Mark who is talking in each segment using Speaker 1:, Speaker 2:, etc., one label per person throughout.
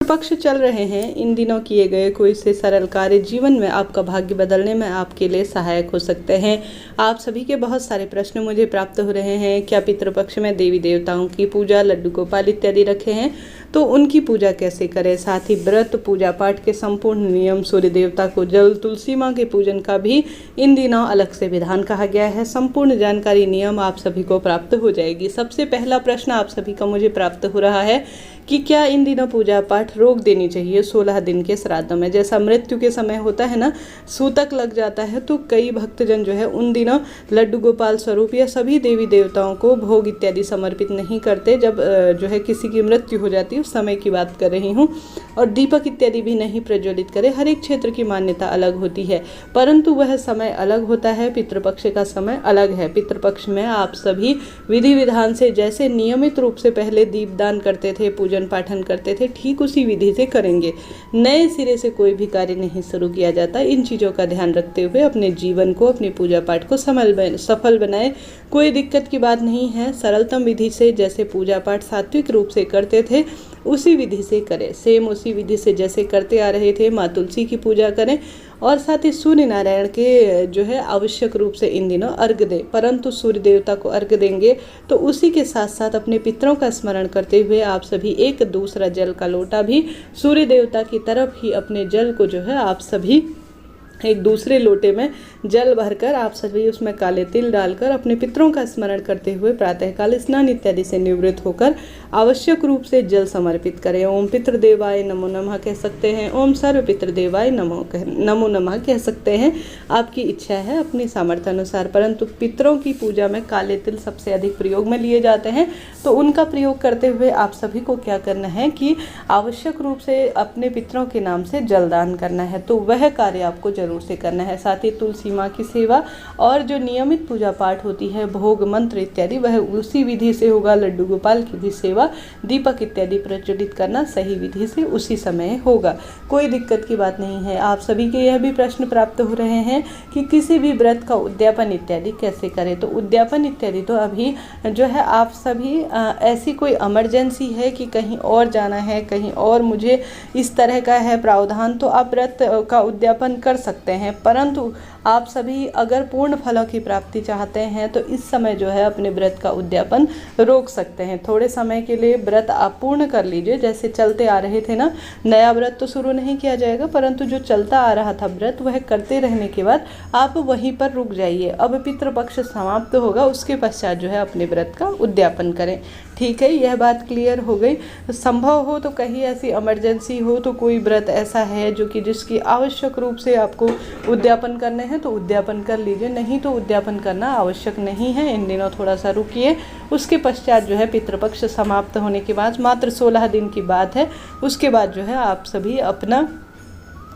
Speaker 1: पक्ष चल रहे हैं, इन दिनों किए गए कोई से सरल कार्य जीवन में आपका भाग्य बदलने में आपके लिए सहायक हो सकते हैं। आप सभी के बहुत सारे प्रश्न मुझे प्राप्त हो रहे हैं। क्या पितृपक्ष में देवी देवताओं की पूजा, लड्डू गोपाल इत्यादि रखे हैं तो उनकी पूजा कैसे करें? साथ ही व्रत, पूजा पाठ के संपूर्ण नियम, सूर्य देवता को जल, तुलसी माँ के पूजन का भी इन दिनों अलग से विधान कहा गया है। संपूर्ण जानकारी, नियम आप सभी को प्राप्त हो जाएगी। सबसे पहला प्रश्न आप सभी का मुझे प्राप्त हो रहा है कि क्या इन दिनों पूजा पाठ रोक देनी चाहिए 16 दिन के श्राद्ध में? जैसा मृत्यु के समय होता है ना, सूतक लग जाता है, तो कई भक्तजन जो है उन दिनों लड्डू गोपाल स्वरूप या सभी देवी देवताओं को भोग इत्यादि समर्पित नहीं करते। जब जो है किसी की मृत्यु हो जाती है, उस समय की बात कर रही हूँ। और दीपक इत्यादि भी नहीं प्रज्वलित करे। हर एक क्षेत्र की मान्यता अलग होती है, परंतु वह समय अलग होता है। पितृपक्ष का समय अलग है। पितृपक्ष में आप सभी विधि विधान से, जैसे नियमित रूप से पहले दीपदान करते थे, पूजन पाठन करते थे, ठीक उसी विधि से करेंगे। नए सिरे से कोई भी कार्य नहीं शुरू किया जाता। इन चीज़ों का ध्यान रखते हुए अपने जीवन को, अपनी पूजा पाठ को सफल बनाए। कोई दिक्कत की बात नहीं है। सरलतम विधि से, जैसे पूजा पाठ सात्विक रूप से करते थे उसी विधि से करें। सेम उसी विधि से जैसे करते आ रहे थे, माँ तुलसी की पूजा करें और साथ ही सूर्य नारायण के जो है आवश्यक रूप से इन दिनों अर्घ दें। परंतु सूर्य देवता को अर्घ देंगे तो उसी के साथ साथ अपने पितरों का स्मरण करते हुए आप सभी एक दूसरा जल का लोटा भी सूर्य देवता की तरफ ही अपने जल को जो है आप सभी एक दूसरे लोटे में जल भरकर आप सभी उसमें काले तिल डालकर अपने पितरों का स्मरण करते हुए प्रातःकाल स्नान इत्यादि से निवृत्त होकर आवश्यक रूप से जल समर्पित करें। ओम पितृदेवाय नमो नमः कह सकते हैं, ओम सर्व पितृदेवाय नमो नमः कह सकते हैं। आपकी इच्छा है अपनी सामर्थ्य अनुसार। परंतु पितरों की पूजा में काले तिल सबसे अधिक प्रयोग में लिए जाते हैं, तो उनका प्रयोग करते हुए आप सभी को क्या करना है कि आवश्यक रूप से अपने पितरों के नाम से जलदान करना है। तो वह कार्य आपको जरूर से करना है। साथ ही तुलसी माँ की सेवा और जो नियमित पूजा पाठ होती है, भोग मंत्र इत्यादि, वह उसी विधि से होगा। लड्डू गोपाल की भी सेवा, दीपक इत्यादि प्रज्वलित करना सही विधि से उसी समय होगा। कोई दिक्कत की बात नहीं है। आप सभी के यह भी प्रश्न प्राप्त हो रहे हैं कि किसी भी व्रत का उद्यापन इत्यादि कैसे करें? तो उद्यापन इत्यादि तो अभी जो है आप सभी ऐसी कोई इमरजेंसी है कि कहीं और जाना है, कहीं और मुझे इस तरह का है प्रावधान, तो आप व्रत का उद्यापन कर सकते हैं। परंतु आप सभी अगर पूर्ण फलों की प्राप्ति चाहते हैं तो इस समय जो है अपने व्रत का उद्यापन रोक सकते हैं। थोड़े समय के लिए व्रत आप पूर्ण कर लीजिए। जैसे चलते आ रहे थे ना, नया व्रत तो शुरू नहीं किया जाएगा, परंतु जो चलता आ रहा था व्रत, वह करते रहने के बाद आप वहीं पर रुक जाइए। अब पितृपक्ष समाप्त होगा, उसके पश्चात जो है अपने व्रत का उद्यापन करें। ठीक है, यह बात क्लियर हो गई। संभव हो तो कहीं ऐसी इमरजेंसी हो तो कोई व्रत ऐसा है जो कि जिसकी आवश्यक रूप से आपको उद्यापन करने हैं तो उद्यापन कर लीजिए, नहीं तो उद्यापन करना आवश्यक नहीं है। इन दिनों थोड़ा सा रुकिए। उसके पश्चात जो है पितृपक्ष समाप्त होने के बाद, मात्र 16 दिन की बात है, उसके बाद जो है आप सभी अपना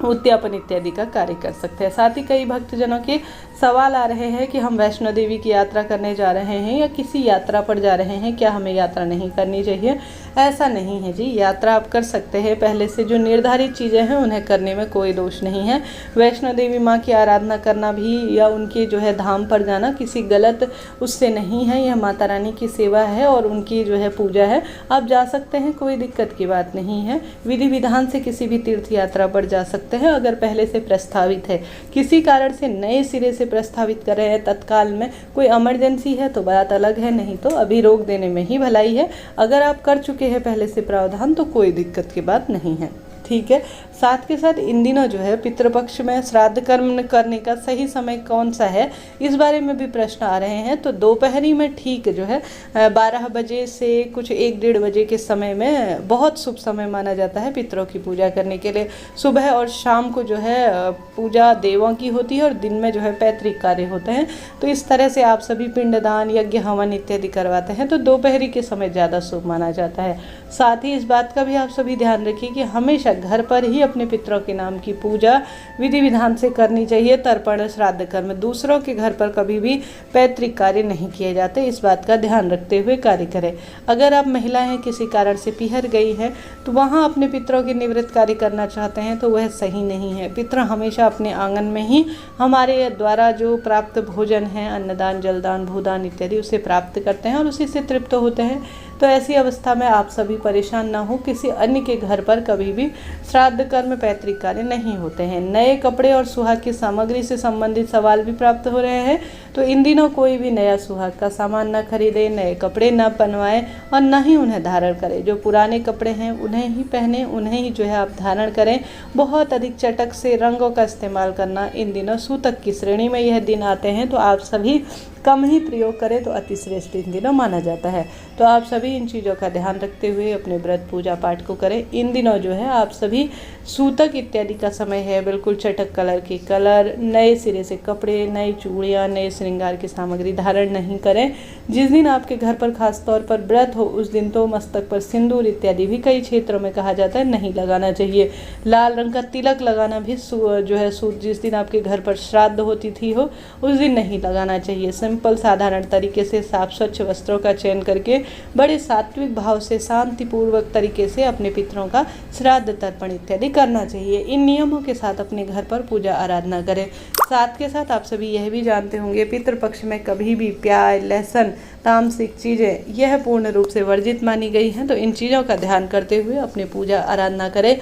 Speaker 1: उद्यापन इत्यादि का कार्य कर सकते हैं। साथ ही कई भक्तजनों के सवाल आ रहे हैं कि हम वैष्णो देवी की यात्रा करने जा रहे हैं या किसी यात्रा पर जा रहे हैं, क्या हमें यात्रा नहीं करनी चाहिए? ऐसा नहीं है जी, यात्रा आप कर सकते हैं। पहले से जो निर्धारित चीज़ें हैं उन्हें करने में कोई दोष नहीं है। वैष्णो देवी माँ की आराधना करना भी या उनके जो है धाम पर जाना किसी गलत उससे नहीं है। यह माता रानी की सेवा है और उनकी जो है पूजा है, आप जा सकते हैं, कोई दिक्कत की बात नहीं है। विधि विधान से किसी भी तीर्थ यात्रा पर जा सकते हैं अगर पहले से प्रस्तावित है। किसी कारण से नए सिरे से प्रस्तावित कर रहे हैं, तत्काल में कोई इमरजेंसी है तो बात अलग है, नहीं तो अभी रोक देने में ही भलाई है। अगर आप कर चुके हैं पहले से प्रावधान तो कोई दिक्कत की बात नहीं है। ठीक है। साथ के साथ इन दिनों जो है पितृपक्ष में श्राद्ध कर्म करने का सही समय कौन सा है, इस बारे में भी प्रश्न आ रहे हैं। तो दोपहरी में ठीक जो है 12 बजे से कुछ 1-1:30 बजे के समय में बहुत शुभ समय माना जाता है पितरों की पूजा करने के लिए। सुबह और शाम को जो है पूजा देवों की होती है और दिन में जो है पैतृक कार्य होते हैं। तो इस तरह से आप सभी पिंडदान, यज्ञ, हवन इत्यादि करवाते हैं, तो दोपहरी के समय ज़्यादा शुभ माना जाता है। साथ ही इस बात का भी आप सभी ध्यान रखिए कि हमेशा घर पर ही अपने पितरों के नाम की पूजा विधि विधान से करनी चाहिए। तर्पण, श्राद्ध कर्म, दूसरों के घर पर कभी भी पैतृक कार्य नहीं किए जाते। इस बात का ध्यान रखते हुए कार्य करें। अगर आप महिला हैं, किसी कारण से पिहर गई हैं, तो वहाँ अपने पितरों की निवृत्त कार्य करना चाहते हैं तो वह सही नहीं है। पितर हमेशा अपने आंगन में ही हमारे द्वारा जो प्राप्त भोजन है, अन्नदान, जलदान, भूदान इत्यादि, उसे प्राप्त करते हैं और उसी से तृप्त होते हैं। तो ऐसी अवस्था में आप सभी परेशान ना हो। किसी अन्य के घर पर कभी भी श्राद्ध कर्म पैतृक कार्य नहीं होते हैं। नए कपड़े और सुहाग की सामग्री से संबंधित सवाल भी प्राप्त हो रहे हैं, तो इन दिनों कोई भी नया सुहाग का सामान न खरीदे, नए कपड़े न बनवाएं और न ही उन्हें धारण करें। जो पुराने कपड़े हैं उन्हें ही पहने, उन्हें ही जो है आप धारण करें। बहुत अधिक चटक से रंगों का इस्तेमाल करना, इन दिनों सूतक की श्रेणी में यह दिन आते हैं, तो आप सभी कम ही प्रयोग करें तो अति श्रेष्ठ इन दिनों माना जाता है। तो आप सभी इन चीज़ों का ध्यान रखते हुए अपने व्रत पूजा पाठ को करें। इन दिनों जो है आप सभी सूतक इत्यादि का समय है, बिल्कुल चटक कलर के कलर, नए सिरे से कपड़े, नई चूड़ियाँ, नए श्रृंगार की सामग्री धारण नहीं करें। जिस दिन आपके घर पर खास तौर पर व्रत हो उस दिन तो मस्तक पर सिंदूर इत्यादि भी कई क्षेत्रों में कहा जाता है नहीं लगाना चाहिए। लाल रंग का तिलक लगाना भी जो है जिस दिन आपके घर पर श्राद्ध होती थी हो उस दिन नहीं लगाना चाहिए। सिंपल साधारण तरीके से साफ स्वच्छ वस्त्रों का चयन करके बड़े सात्विक भाव से शांतिपूर्वक तरीके से अपने पितरों का श्राद्ध तर्पण इत्यादि करना चाहिए। इन नियमों के साथ अपने घर पर पूजा आराधना करें। साथ के साथ आप सभी यह भी जानते होंगे पितृपक्ष में कभी भी प्याज, लहसुन, तामसिक चीज़ें यह पूर्ण रूप से वर्जित मानी गई हैं, तो इन चीज़ों का ध्यान करते हुए अपनी पूजा आराधना करें।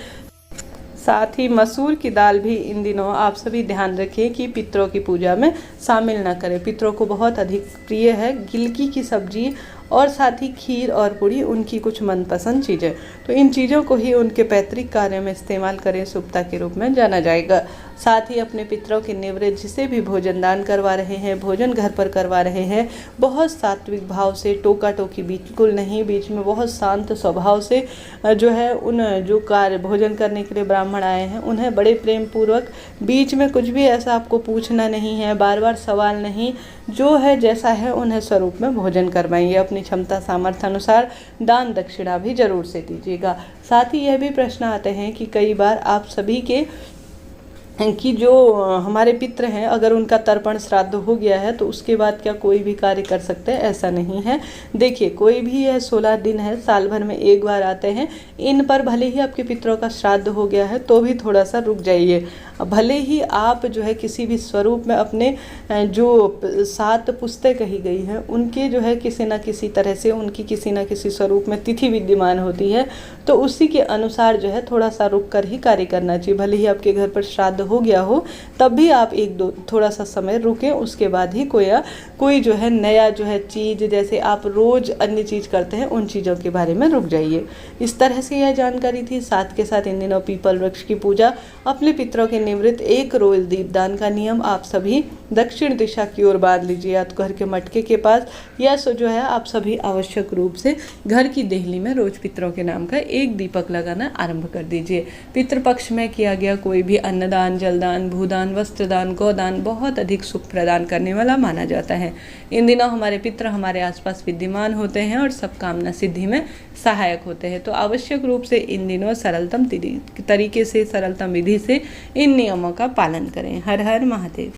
Speaker 1: साथ ही मसूर की दाल भी इन दिनों आप सभी ध्यान रखिए कि पितरों की पूजा में शामिल न करें। पितरों को बहुत अधिक प्रिय है गिलकी की सब्जी और साथ ही खीर और पूड़ी उनकी कुछ मनपसंद चीज़ें, तो इन चीज़ों को ही उनके पैतृक कार्य में इस्तेमाल करें, शुभता के रूप में जाना जाएगा। साथ ही अपने पितरों के निवृत्त जिसे भी भोजन दान करवा रहे हैं, भोजन घर पर करवा रहे हैं, बहुत सात्विक भाव से, टोका टोकी बिल्कुल नहीं, बीच में बहुत शांत स्वभाव से जो है उन जो कार्य भोजन करने के लिए ब्राह्मण आए हैं उन्हें बड़े प्रेम पूर्वक, बीच में कुछ भी ऐसा आपको पूछना नहीं है, बार बार सवाल नहीं, जो है जैसा है उन्हें स्वरूप में भोजन करवाइए। अपनी क्षमता सामर्थ्य अनुसार दान दक्षिणा भी जरूर से दीजिएगा। साथ ही यह भी प्रश्न आते हैं कि कई बार आप सभी के कि जो हमारे पितृ हैं अगर उनका तर्पण श्राद्ध हो गया है तो उसके बाद क्या कोई भी कार्य कर सकते हैं? ऐसा नहीं है। देखिए कोई भी यह 16 दिन है, साल भर में एक बार आते हैं, इन पर भले ही आपके पितरों का श्राद्ध हो गया है तो भी थोड़ा सा रुक जाइए। भले ही आप जो है किसी भी स्वरूप में अपने जो 7 पुस्तें कही गई हैं उनके जो है किसी न किसी तरह से उनकी किसी न किसी स्वरूप में तिथि विद्यमान होती है, तो उसी के अनुसार जो है थोड़ा सा रुक कर ही कार्य करना चाहिए। भले ही आपके घर पर श्राद्ध हो गया हो तब भी आप थोड़ा सा समय रुकें, उसके बाद ही कोई जो है नया जो है चीज़, जैसे आप रोज़ अन्य चीज़ करते हैं उन चीज़ों के बारे में रुक जाइए। इस तरह से यह जानकारी थी। साथ के साथ इन दिनों पीपल वृक्ष की पूजा, अपने पितरों के निवृत्त 1 रोज दीपदान का नियम आप सभी दक्षिण दिशा की ओर बांध लीजिए, या तो घर के मटके के पास, या सो जो है आप सभी आवश्यक रूप से घर की देहली में रोज पितरों के नाम का 1 दीपक लगाना आरंभ कर दीजिए। पितृपक्ष में किया गया कोई भी अन्नदान, जलदान, भूदान, वस्त्रदान, गौदान बहुत अधिक सुख प्रदान करने वाला माना जाता है। इन दिनों हमारे पितृ हमारे आसपास विद्यमान होते हैं और सब कामना सिद्धि में सहायक होते हैं, तो आवश्यक रूप से इन दिनों सरलतम तरीके से, सरलतम विधि से इन नियमों का पालन करें। हर हर महादेव।